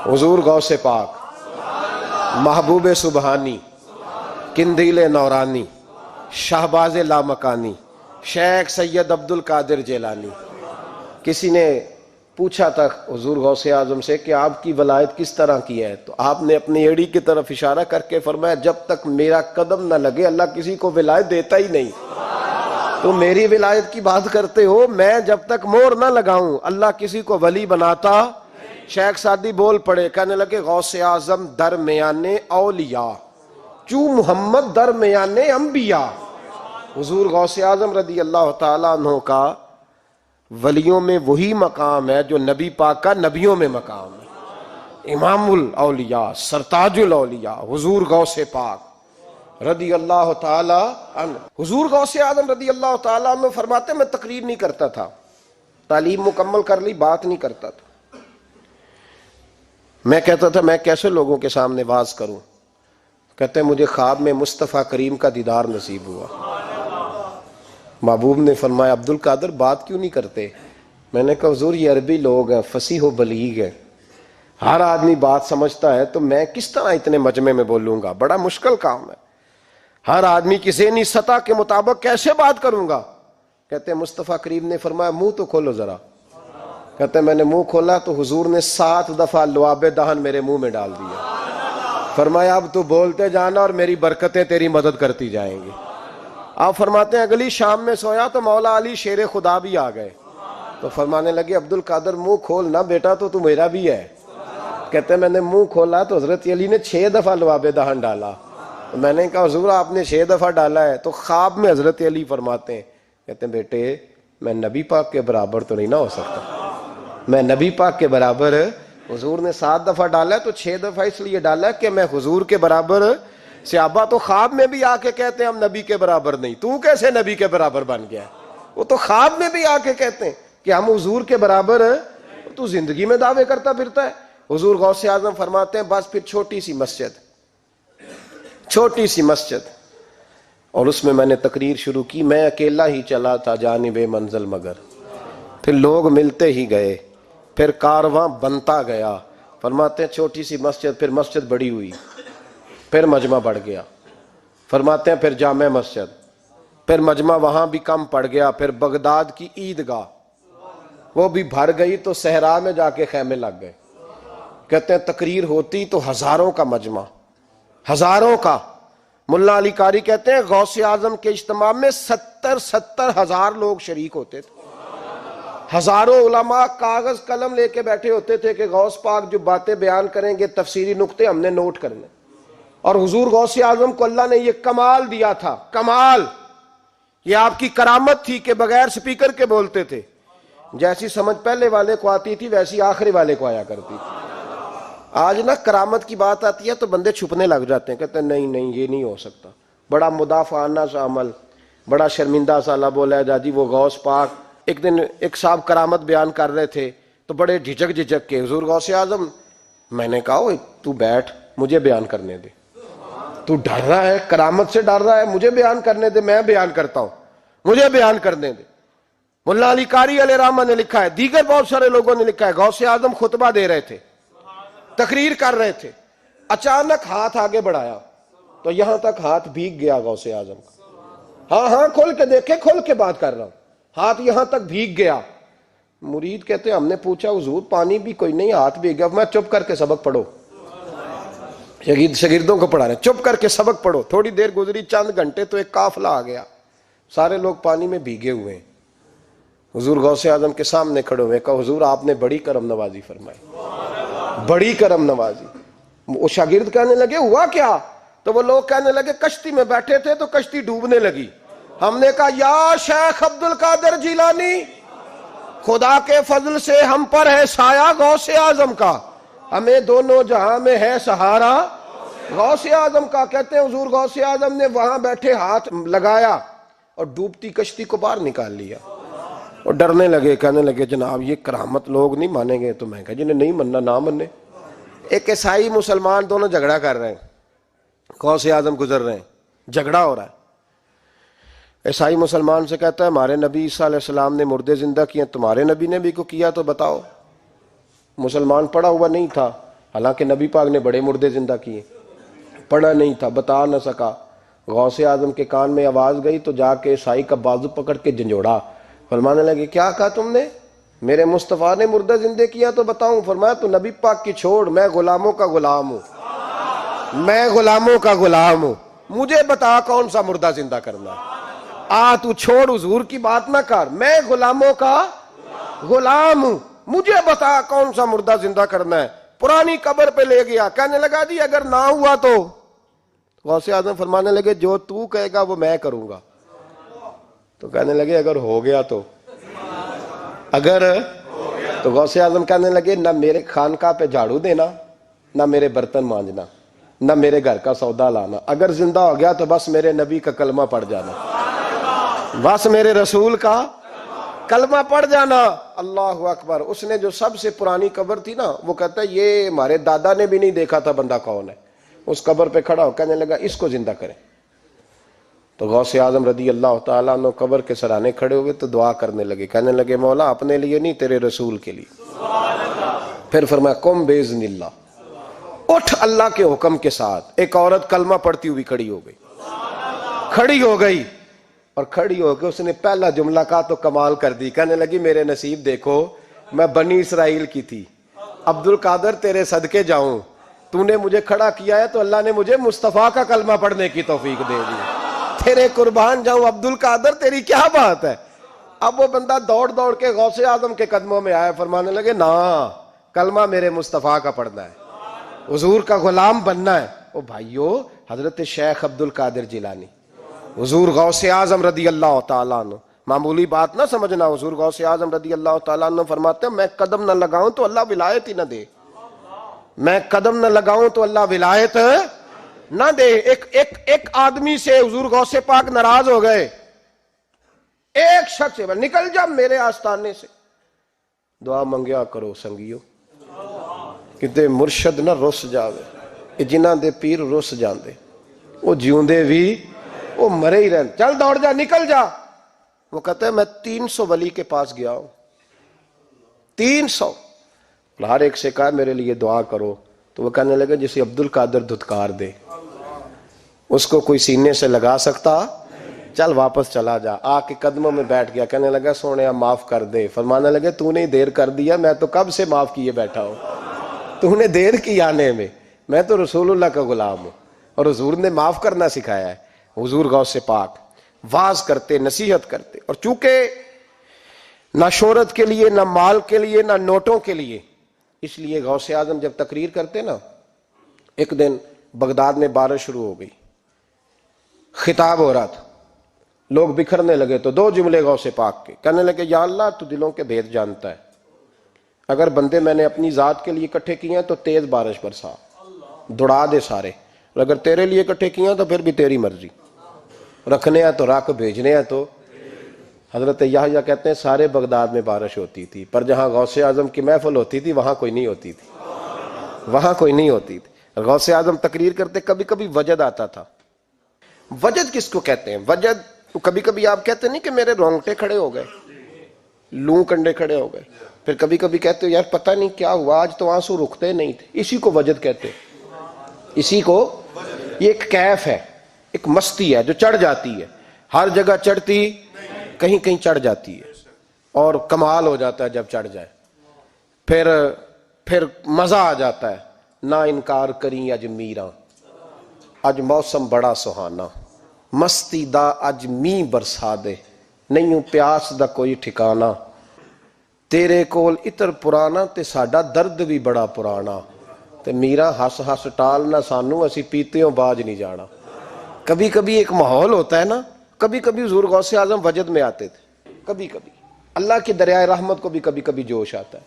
حضور غوث پاک، محبوب سبحانی، قندیل نورانی، شہباز لامکانی، شیخ سید عبد القادر جیلانی۔ کسی نے پوچھا تھا حضور غوث اعظم سے کہ آپ کی ولایت کس طرح کی ہے، تو آپ نے اپنی ایڑی کی طرف اشارہ کر کے فرمایا جب تک میرا قدم نہ لگے اللہ کسی کو ولایت دیتا ہی نہیں۔ تو میری ولایت کی بات کرتے ہو، میں جب تک مور نہ لگاؤں اللہ کسی کو ولی بناتا۔ شیخ سعدی بول پڑے، کہنے لگے غوث اعظم درمیان اولیاء چو محمد درمیان انبیاء۔ حضور غوث اعظم رضی اللہ تعالیٰ عنہ کا ولیوں میں وہی مقام ہے جو نبی پاک کا نبیوں میں مقام ہے۔ امام الاولیاء، سرتاج الاولیاء حضور غوث پاک رضی اللہ تعالی عنہ۔ حضور غوث اعظم رضی اللہ تعالی عنہ فرماتے میں تقریر نہیں کرتا تھا، تعلیم مکمل کر لی بات نہیں کرتا تھا۔ میں کہتا تھا میں کیسے لوگوں کے سامنے واز کروں، کہتے ہیں مجھے خواب میں مصطفیٰ کریم کا دیدار نصیب ہوا۔ محبوب نے فرمایا عبد القادر بات کیوں نہیں کرتے؟ میں نے کہا حضور یہ عربی لوگ ہیں، فصیح و بلیغ ہیں، ہر آدمی بات سمجھتا ہے، تو میں کس طرح اتنے مجمع میں بولوں گا، بڑا مشکل کام ہے، ہر آدمی کی ذہنی سطح کے مطابق کیسے بات کروں گا؟ کہتے ہیں مصطفیٰ کریم نے فرمایا منہ تو کھولو ذرا۔ کہتے ہیں میں نے منہ کھولا تو حضور نے 7 دفعہ لعاب دہن میرے منہ میں ڈال دیا۔ فرمایا اب تو بولتے جانا اور میری برکتیں تیری مدد کرتی جائیں گی۔ آپ فرماتے ہیں اگلی شام میں سویا تو مولا علی شیر خدا بھی آ گئے، تو فرمانے لگے عبد القادر منہ کھول نا بیٹا، تو میرا بھی ہے۔ کہتے ہیں میں نے منہ کھولا تو حضرت علی نے 6 دفعہ لعاب دہن ڈالا۔ میں نے کہا حضور آپ نے 6 دفعہ ڈالا ہے، تو خواب میں حضرت علی فرماتے ہیں، کہتے ہیں بیٹے میں نبی پاک کے برابر تو نہیں نہ ہو سکتا، میں نبی پاک کے برابر، حضور نے 7 دفعہ ڈالا ہے تو 6 دفعہ اس لیے ڈالا ہے کہ میں حضور کے برابر۔ صحابہ تو خواب میں بھی آ کے کہتے ہیں ہم نبی کے برابر نہیں، تو کیسے نبی کے برابر بن گیا؟ وہ تو خواب میں بھی آ کے کہتے ہیں کہ ہم حضور کے برابر ہیں، تو زندگی میں دعوے کرتا پھرتا ہے۔ حضور غوث اعظم فرماتے ہیں بس پھر چھوٹی سی مسجد اور اس میں نے تقریر شروع کی، میں اکیلا ہی چلا تھا جانب منزل مگر، پھر لوگ ملتے ہی گئے، پھر کارواں بنتا گیا۔ فرماتے ہیں چھوٹی سی مسجد، پھر مسجد بڑی ہوئی، پھر مجمع بڑھ گیا۔ فرماتے ہیں پھر جامع مسجد، پھر مجمع وہاں بھی کم پڑ گیا، پھر بغداد کی عیدگاہ وہ بھی بھر گئی تو صحرا میں جا کے خیمے لگ گئے۔ کہتے ہیں تقریر ہوتی تو ہزاروں کا مجمع، ہزاروں کا۔ ملا علی قاری کہتے ہیں غوث اعظم کے اجتماع میں 70 ہزار لوگ شریک ہوتے تھے، ہزاروں علماء کاغذ قلم لے کے بیٹھے ہوتے تھے کہ غوث پاک جو باتیں بیان کریں گے تفسیری نقطے ہم نے نوٹ کرنے۔ اور حضور غوث اعظم کو اللہ نے یہ کمال دیا تھا، کمال، یہ آپ کی کرامت تھی کہ بغیر سپیکر کے بولتے تھے، جیسی سمجھ پہلے والے کو آتی تھی ویسی آخری والے کو آیا کرتی تھی۔ آج نا کرامت کی بات آتی ہے تو بندے چھپنے لگ جاتے ہیں، کہتے ہیں نہیں یہ نہیں ہو سکتا، بڑا مدافعانہ سا عمل، بڑا شرمندہ سا لب و لہجہ جی وہ غوث پاک۔ ایک دن ایک صاحب کرامت بیان کر رہے تھے تو بڑے جھجک کے حضور غوث اعظم، میں نے کہا تو بیٹھ مجھے بیان کرنے دے، تو ڈر رہا ہے کرامت سے ڈر رہا ہے، مجھے بیان کرنے دے، میں بیان کرتا ہوں، مجھے بیان کرنے دے۔ ملا علی قاری علیہ رحمہ نے لکھا ہے، دیگر بہت سارے لوگوں نے لکھا ہے، غوث اعظم خطبہ دے رہے تھے، تقریر کر رہے تھے، اچانک ہاتھ آگے بڑھایا تو یہاں تک ہاتھ بھیگ گیا غوث اعظم کا۔ ہاں کھول کے دیکھے، کھول کے بات کر رہا ہوں، ہاتھ یہاں تک بھیگ گیا۔ مرید کہتے ہیں ہم نے پوچھا حضور پانی بھی کوئی نہیں، ہاتھ بھیگ گیا۔ میں چپ کر کے سبق پڑھو، شاگردوں کو پڑھا رہے ہیں، چپ کر کے سبق پڑھو۔ تھوڑی دیر گزری، چند گھنٹے تو ایک قافلہ آ گیا، سارے لوگ پانی میں بھیگے ہوئے ہیں۔ حضور غوث اعظم کے سامنے کھڑے ہوئے، کہا حضور آپ نے بڑی کرم نوازی فرمائی، بڑی کرم نوازی۔ وہ شاگرد کہنے لگے ہوا کیا؟ تو وہ لوگ کہنے لگے کشتی میں بیٹھے تھے تو کشتی ڈوبنے لگی، ہم نے کہا یا شیخ عبد القادر جیلانی، خدا کے فضل سے ہم پر ہے سایہ غوث اعظم کا، ہمیں دونوں جہاں میں ہے سہارا غوث اعظم کا۔ کہتے ہیں حضور غوث اعظم نے وہاں بیٹھے ہاتھ لگایا اور ڈوبتی کشتی کو باہر نکال لیا، اور ڈرنے لگے، کہنے لگے جناب یہ کرامت لوگ نہیں مانیں گے۔ تو میں کہا جنہیں نہیں مننا نہ مننے۔ ایک عیسائی مسلمان دونوں جھگڑا کر رہے ہیں، غوث اعظم گزر رہے ہیں، جھگڑا ہو رہا ہے۔ عیسائی مسلمان سے کہتا ہے ہمارے نبی عیسیٰ علیہ السلام نے مردے زندہ کیے، تمہارے نبی نے بھی کو کیا تو بتاؤ۔ مسلمان پڑھا ہوا نہیں تھا، حالانکہ نبی پاک نے بڑے مردے زندہ کیے، پڑھا نہیں تھا، بتا نہ سکا۔ غوث اعظم کے کان میں آواز گئی تو جا کے عیسائی کا بازو پکڑ کے جھنجھوڑا، فرمانے لگے کیا کہا تم نے؟ میرے مصطفیٰ نے مردہ زندہ کیا تو بتاؤں؟ فرمایا تو نبی پاک کی چھوڑ، میں غلاموں کا غلام ہوں، میں غلاموں کا غلام ہوں، مجھے بتا کون سا مردہ زندہ کرنا ہے۔ تو چھوڑ حضور کی بات نہ کر، میں غلاموں کا غلام ہوں، مجھے بتا کون سا مردہ زندہ کرنا ہے۔ پرانی قبر پہ لے گیا، کہنے لگا جی اگر نہ ہوا تو؟ غوث اعظم فرمانے لگے جو تو کہے گا وہ میں کروں گا۔ تو کہنے لگے اگر ہو گیا تو؟ اگر تو غوث اعظم کہنے لگے نہ میرے خانقاہ پہ جھاڑو دینا، نہ میرے برتن مانجنا، نہ میرے گھر کا سودا لانا، اگر زندہ ہو گیا تو بس میرے نبی کا کلمہ پڑھ جانا، بس میرے رسول کا کلمہ پڑھ جانا۔ اللہ اکبر۔ اس نے جو سب سے پرانی قبر تھی نا، وہ کہتا ہے یہ ہمارے دادا نے بھی نہیں دیکھا تھا بندہ کون ہے۔ اس قبر پہ کھڑا ہو کہنے لگا اس کو زندہ کریں۔ تو غوث اعظم رضی اللہ تعالیٰ عنہ قبر کے سرانے کھڑے ہوئے تو دعا کرنے لگے، کہنے لگے مولا اپنے لیے نہیں، تیرے رسول کے لیے۔ پھر فرمایا قم باذن اللہ، اٹھ اللہ کے حکم کے ساتھ۔ ایک عورت کلمہ پڑھتی ہوئی کھڑی ہو گئی، کھڑی ہو گئی، اور کھڑی ہو کے اس نے پہلا جملہ کہا تو کمال کر دی، کہنے لگی میرے نصیب دیکھو، میں بنی اسرائیل کی تھی، عبد القادر تیرے صدقے جاؤں، تو نے مجھے کھڑا کیا ہے تو اللہ نے مجھے مصطفیٰ کا کلمہ پڑھنے کی توفیق دے دی، تیرے قربان جاؤں عبد القادر، تیری کیا بات ہے۔ اب وہ بندہ دوڑ دوڑ کے غوث اعظم کے قدموں میں آیا، فرمانے لگے نا کلمہ میرے مصطفیٰ کا پڑھنا ہے، حضور کا غلام بننا ہے۔ او بھائیو، حضرت شیخ عبد القادر جیلانی، حضور غوث اعظم رضی اللہ تعالیٰ عنہ، معمولی بات نہ سمجھنا، حضور غوث اعظم رضی اللہ تعالیٰ عنہ فرماتے ہیں میں قدم نہ لگاؤں تو اللہ ولایت ہی نہ دے، میں قدم نہ لگاؤں تو اللہ ولایت نہ دے۔ ایک آدمی سے حضور غوث پاک ناراض ہو گئے، ایک شخص سے، نکل جا میرے آستانے سے۔ دعا منگیا کرو سنگیو، کتے مرشد نہ رس جاوے، جنہاں دے پیر رس جاندے، وہ جیوندے بھی وہ مرے ہی رہن، چل دوڑ جا، نکل جا۔ وہ کہتا ہے میں 300 ولی کے پاس گیا ہوں، 300، ہر ایک سے کہا میرے لیے دعا کرو۔ تو وہ کہنے لگا جسے عبد القادر دھتکار دے اس کو کوئی سینے سے لگا سکتا؟ چل واپس چلا جا۔ آ کے قدموں میں بیٹھ گیا، کہنے لگا سونیا معاف کر دے۔ فرمانے لگے تو نے دیر کر دیا، میں تو کب سے معاف کیے بیٹھا ہوں، تو نے دیر کی آنے میں تو رسول اللہ کا غلام ہوں، اور حضور نے معاف کرنا سکھایا ہے۔ حضور غوث پاک واز کرتے، نصیحت کرتے، اور چونکہ نہ شہرت کے لیے، نہ مال کے لیے، نہ نوٹوں کے لیے، اس لیے غوث اعظم جب تقریر کرتے نا، ایک دن بغداد میں بارش شروع ہو گئی، خطاب ہو رہا تھا، لوگ بکھرنے لگے تو 2 جملے غوث پاک کے، کہنے لگے یا اللہ تو دلوں کے بھید جانتا ہے، اگر بندے میں نے اپنی ذات کے لیے اکٹھے کیے ہیں تو تیز بارش برسا، دوڑا دے سارے، اور اگر تیرے لیے اکٹھے کیے ہیں تو پھر بھی تیری مرضی، رکھنے ہیں تو رکھ، بھیجنے ہیں تو۔ حضرت یحییٰ کہتے ہیں سارے بغداد میں بارش ہوتی تھی، پر جہاں غوث اعظم کی محفل ہوتی تھی وہاں کوئی نہیں ہوتی تھی، وہاں کوئی نہیں ہوتی تھی۔ غوث اعظم تقریر کرتے کبھی کبھی وجد آتا تھا۔ وجد کس کو کہتے ہیں؟ وجد کبھی کبھی آپ کہتے نہیں کہ میرے رونگٹے کھڑے ہو گئے، لوں کنڈے کھڑے ہو گئے، پھر کبھی کبھی کہتے ہو یار پتہ نہیں کیا ہوا آج تو آنسو رکتے نہیں تھے، اسی کو وجد کہتے ہیں۔ اسی کو، یہ ایک کیف ہے، ایک مستی ہے جو چڑھ جاتی ہے، ہر جگہ چڑھتی کہیں کہیں چڑھ جاتی ہے، اور کمال ہو جاتا ہے جب چڑھ جائے، پھر مزہ آ جاتا ہے۔ نہ انکار کریں اج میراں، اج موسم بڑا سہانا، مستی دا اج می برسا دے، نہیں پیاس دا کوئی ٹھکانا، تیرے کول اتر پرانا تے ساڈا درد بھی بڑا پرانا، تے میرا ہس ہس ٹال نہ سانو، اسی پیتیوں باج نہیں جانا۔ کبھی کبھی ایک ماحول ہوتا ہے نا، کبھی کبھی حضور غوث اعظم وجد میں آتے تھے، کبھی کبھی اللہ کی دریائے رحمت کو بھی کبھی کبھی جوش آتا ہے،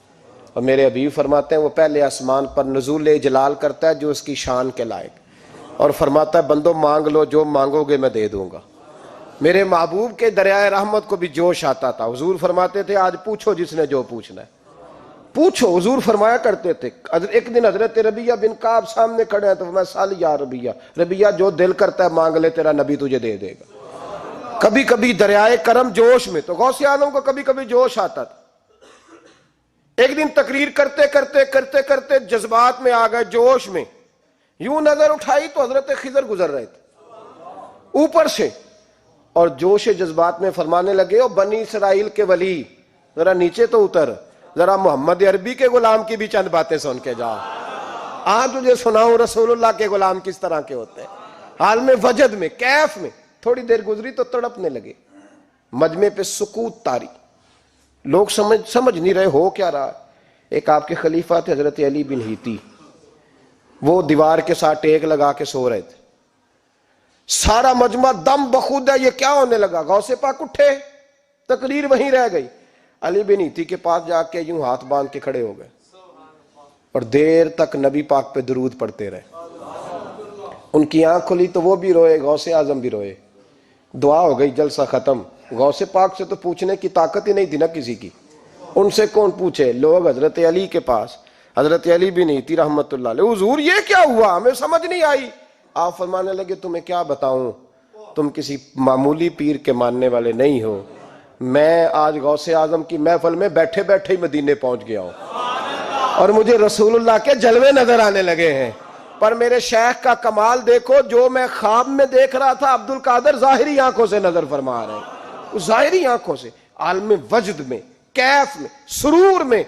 اور میرے حبیب فرماتے ہیں وہ پہلے آسمان پر نزول جلال کرتا ہے جو اس کی شان کے لائق، اور فرماتا ہے بندو مانگ لو جو مانگو گے میں دے دوں گا۔ میرے محبوب کے دریائے رحمت کو بھی جوش آتا تھا، حضور فرماتے تھے آج پوچھو جس نے جو پوچھنا ہے پوچھو۔ حضور فرمایا کرتے تھے، ایک دن حضرت ربیہ بن کعب سامنے کھڑے ہیں تو میں سال یا ربیہ، ربیہ جو دل کرتا ہے مانگ لے تیرا نبی تجھے دے دے گا۔ کبھی کبھی دریائے کرم جوش میں، تو غوث اعظم کو کبھی کبھی جوش آتا تھا، ایک دن تقریر کرتے کرتے کرتے جذبات میں آ گئے، جوش میں، یوں نظر اٹھائی تو حضرت خضر گزر رہے تھے اوپر سے، اور جوش جذبات میں فرمانے لگے، او بنی اسرائیل کے ولی ذرا نیچے تو اتر، ذرا محمد عربی کے غلام کی بھی چند باتیں سن کے جا، آج تجھے سناؤں رسول اللہ کے غلام کس طرح کے ہوتے ہیں۔ حال میں وجد میں، کیف میں، تھوڑی دیر گزری تو تڑپنے لگے، مجمع پہ سکوت طاری، لوگ سمجھ نہیں رہے ہو کیا رہا۔ ایک آپ کے خلیفہ تھے حضرت علی بن ہیتی، وہ دیوار کے ساتھ ٹیک لگا کے سو رہے تھے، سارا مجمع دم بخود ہے، یہ کیا ہونے لگا؟ غوث پاک اٹھے، تقریر وہیں رہ گئی، علی بن ہیتی کے پاس جا کے یوں ہاتھ باندھ کے کھڑے ہو گئے اور دیر تک نبی پاک پہ درود پڑھتے رہے۔ ان کی آنکھ کھلی تو وہ بھی روئے، غوث اعظم بھی روئے، دعا ہو گئی، جلسہ ختم۔ غوث پاک سے تو پوچھنے کی طاقت ہی نہیں تھی نا کسی کی، ان سے کون پوچھے؟ لوگ حضرت علی کے پاس، حضرت علی بن ہیتی رحمت اللہ علیہ، حضور یہ کیا ہوا؟ ہمیں سمجھ نہیں آئی۔ آپ فرمانے لگے، تمہیں کیا بتاؤں، تم کسی معمولی پیر کے ماننے والے نہیں ہو، میں آج غوث اعظم کی محفل میں بیٹھے بیٹھے ہی مدینے پہنچ گیا ہوں اور مجھے رسول اللہ کے جلوے نظر آنے لگے ہیں، پر میرے شیخ کا کمال دیکھو، جو میں خواب میں دیکھ رہا تھا عبد القادر ظاہری آنکھوں سے نظر فرما رہے ہیں، ظاہری آنکھوں سے، عالم وجد میں، کیف میں، سرور میں۔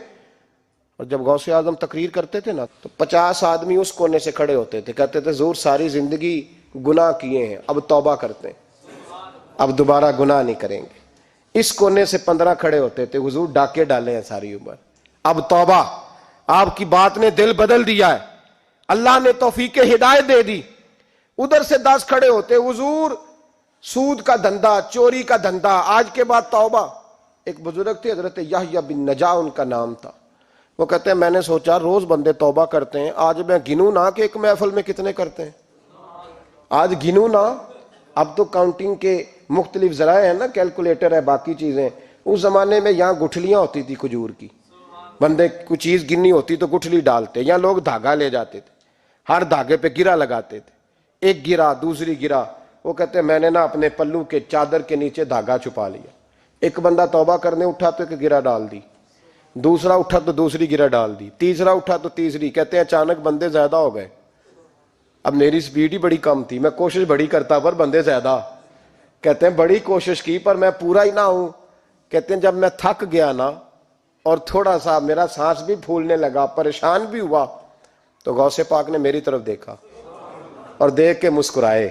اور جب غوث اعظم تقریر کرتے تھے نا تو 50 آدمی اس کونے سے کھڑے ہوتے تھے، کہتے تھے حضور ساری زندگی گناہ کیے ہیں، اب توبہ کرتے ہیں، اب دوبارہ گناہ نہیں کریں گے۔ اس کونے سے 15 کھڑے ہوتے تھے، حضور ڈاکے ڈالے ہیں ساری عمر، اب توبہ، آپ کی بات نے دل بدل دیا ہے، اللہ نے توفیق ہدایت دے دی۔ ادھر سے 10 کھڑے ہوتے، حضور سود کا دھندا، چوری کا دھندا، آج کے بعد توبہ۔ ایک بزرگ تھے حضرت یحییٰ بن نجا ان کا نام تھا، وہ کہتے ہیں میں نے سوچا روز بندے توبہ کرتے ہیں، آج میں گنوں نہ کہ ایک محفل میں کتنے کرتے ہیں، آج گنوں نہ۔ اب تو کاؤنٹنگ کے مختلف ذرائع ہیں نا، کیلکولیٹر ہے، باقی چیزیں، اس زمانے میں یہاں گٹھلیاں ہوتی تھی کھجور کی، بندے کوئی چیز گننی ہوتی تو گٹھلی ڈالتے، یا لوگ دھاگا لے جاتے تھے، ہر دھاگے پہ گرا لگاتے تھے، ایک گرا دوسری گرا، وہ کہتے ہیں میں نے نا اپنے پلو کے چادر کے نیچے دھاگا چھپا لیا، ایک بندہ توبہ کرنے اٹھا تو ایک گرا ڈال دی، دوسرا اٹھا تو دوسری گرہ ڈال دی، تیسرا اٹھا تو تیسری، کہتے ہیں اچانک بندے زیادہ ہو گئے، اب میری سپیڈ ہی بڑی کم تھی، میں کوشش بڑی کرتا پر بندے زیادہ، کہتے ہیں بڑی کوشش کی پر میں پورا ہی نہ ہوں، کہتے ہیں جب میں تھک گیا نا اور تھوڑا سا میرا سانس بھی پھولنے لگا، پریشان بھی ہوا، تو غوث پاک نے میری طرف دیکھا اور دیکھ کے مسکرائے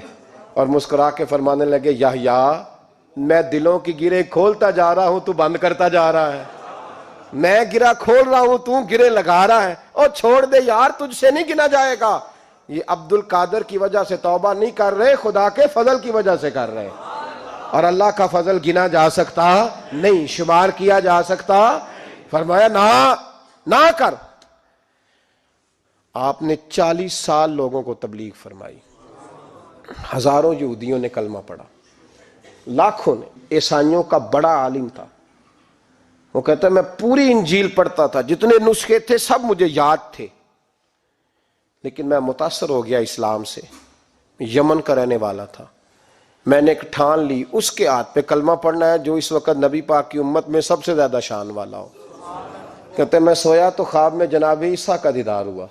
اور مسکرا کے فرمانے لگے، یحییٰ میں دلوں کی گرے کھولتا جا رہا ہوں، تو بند کرتا جا رہا ہے، میں گرا کھول رہا ہوں، تو گرے لگا رہا ہے، اور چھوڑ دے یار، تجھ سے نہیں گنا جائے گا۔ یہ عبد القادر کی وجہ سے توبہ نہیں کر رہے، خدا کے فضل کی وجہ سے کر رہے، اور اللہ کا فضل گنا جا سکتا نہیں، شمار کیا جا سکتا۔ فرمایا نہ کر۔ آپ نے 40 سال لوگوں کو تبلیغ فرمائی، ہزاروں یہودیوں نے کلمہ پڑھا، لاکھوں نے، عیسائیوں کا بڑا عالم تھا، وہ کہتا ہے میں پوری انجیل پڑھتا تھا، جتنے نسخے تھے سب مجھے یاد تھے، لیکن میں متاثر ہو گیا اسلام سے، یمن کا رہنے والا تھا، میں نے ایک ٹھان لی اس کے ہاتھ پہ کلمہ پڑھنا ہے جو اس وقت نبی پاک کی امت میں سب سے زیادہ شان والا ہو۔ کہتے ہیں میں سویا تو خواب میں جناب عیسیٰ کا دیدار ہوا،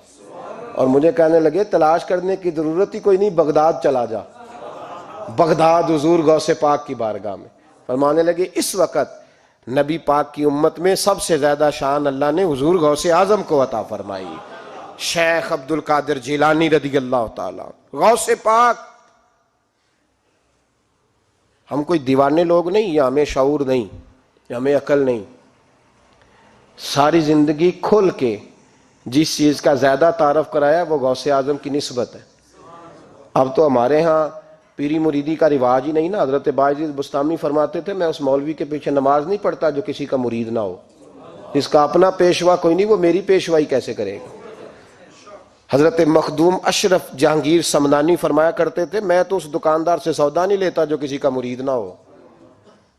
اور مجھے کہنے لگے تلاش کرنے کی ضرورت ہی کوئی نہیں، بغداد چلا جا، بغداد حضور غوث پاک کی بارگاہ میں۔ فرمانے لگے اس وقت نبی پاک کی امت میں سب سے زیادہ شان اللہ نے حضور غوث اعظم کو عطا فرمائی، شیخ عبد القادر جیلانی رضی اللہ تعالیٰ، غوث پاک۔ ہم کوئی دیوانے لوگ نہیں، یا ہمیں شعور نہیں، یا ہمیں عقل نہیں، ساری زندگی کھل کے جس چیز کا زیادہ تعارف کرایا وہ غوث اعظم کی نسبت ہے۔ اب تو ہمارے ہاں پیری مریدی کا رواج ہی نہیں نا، حضرت باعزید بستامی فرماتے تھے میں اس مولوی کے پیچھے نماز نہیں پڑھتا جو کسی کا مرید نہ ہو، جس کا اپنا پیشوا کوئی نہیں وہ میری پیشوائی کیسے کرے گا۔ حضرت مخدوم اشرف جہانگیر سمنانی فرمایا کرتے تھے میں تو اس دکاندار سے سودا نہیں لیتا جو کسی کا مرید نہ ہو،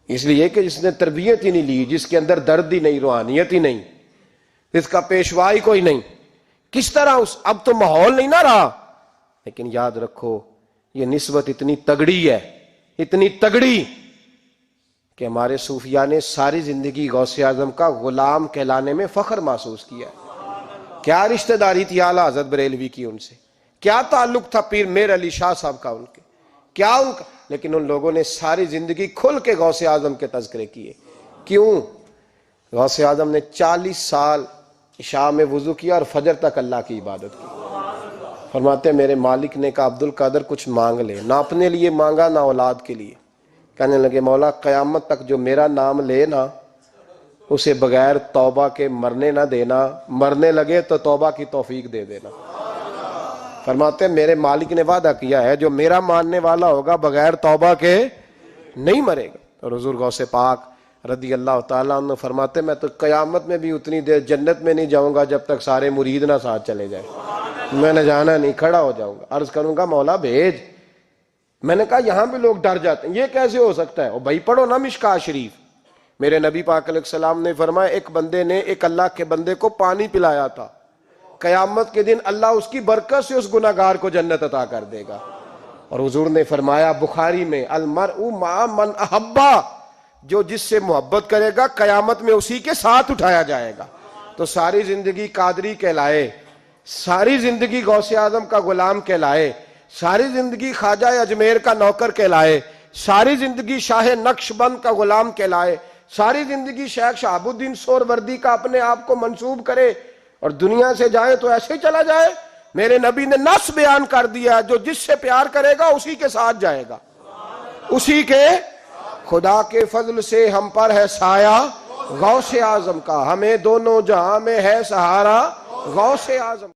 اس لیے کہ جس نے تربیت ہی نہیں لی، جس کے اندر درد ہی نہیں، روحانیت ہی نہیں، جس کا پیشوا ہی کوئی نہیں، کس طرح اب تو ماحول نہیں نہ رہا۔ لیکن یاد رکھو یہ نسبت اتنی تگڑی ہے، اتنی تگڑی کہ ہمارے صوفیاء نے ساری زندگی غوث اعظم کا غلام کہلانے میں فخر محسوس کیا ہے۔ کیا رشتہ داری تھی اعلیٰ حضرت بریلوی کی ان سے، کیا تعلق تھا پیر میر علی شاہ صاحب کا ان کے، کیا ان کا، لیکن ان لوگوں نے ساری زندگی کھل کے غوث اعظم کے تذکرے کیے۔ کیوں؟ غوث اعظم نے 40 سال عشاء میں وضو کیا اور فجر تک اللہ کی عبادت کی۔ فرماتے ہیں میرے مالک نے کہا عبد القادر کچھ مانگ لے، نہ اپنے لیے مانگا نہ اولاد کے لیے۔ کہنے لگے مولا قیامت تک جو میرا نام لے نا اسے بغیر توبہ کے مرنے نہ دینا، مرنے لگے تو توبہ کی توفیق دے دینا۔ فرماتے ہیں میرے مالک نے وعدہ کیا ہے جو میرا ماننے والا ہوگا بغیر توبہ کے نہیں مرے گا۔ اور حضور غوث پاک رضی اللہ تعالیٰ عنہ فرماتے میں تو قیامت میں بھی اتنی دیر جنت میں نہیں جاؤں گا جب تک سارے مرید نہ ساتھ چلے جائیں، میں نہ جانا نہیں، کھڑا ہو جاؤں گا، عرض کروں گا مولا بھیج۔ میں نے کہا یہاں بھی لوگ ڈر جاتے ہیں، یہ کیسے ہو سکتا ہے؟ اور بھائی پڑھو نا مشکاہ شریف، میرے نبی پاک علیہ السلام نے فرمایا ایک بندے نے ایک اللہ کے بندے کو پانی پلایا تھا، قیامت کے دن اللہ اس کی برکت سے اس گناہگار کو جنت عطا کر دے گا۔ اور حضور نے فرمایا بخاری میں المرء مع من احبا، جو جس سے محبت کرے گا قیامت میں اسی کے ساتھ اٹھایا جائے گا۔ تو ساری زندگی قادری کہلائے، ساری زندگی غوث اعظم کا غلام کہلائے، ساری زندگی خواجہ اجمیر کا نوکر کہلائے، ساری زندگی شاہ نقش بند کا غلام کہلائے، ساری زندگی شیخ شہاب الدین سہروردی کا اپنے آپ کو منسوب کرے اور دنیا سے جائے تو ایسے ہی چلا جائے۔ میرے نبی نے نص بیان کر دیا جو جس سے پیار کرے گا اسی کے ساتھ جائے گا، اسی کے۔ خدا کے فضل سے ہم پر ہے سایہ غوث اعظم کا، ہمیں دونوں جہاں میں ہے سہارا غوث اعظم۔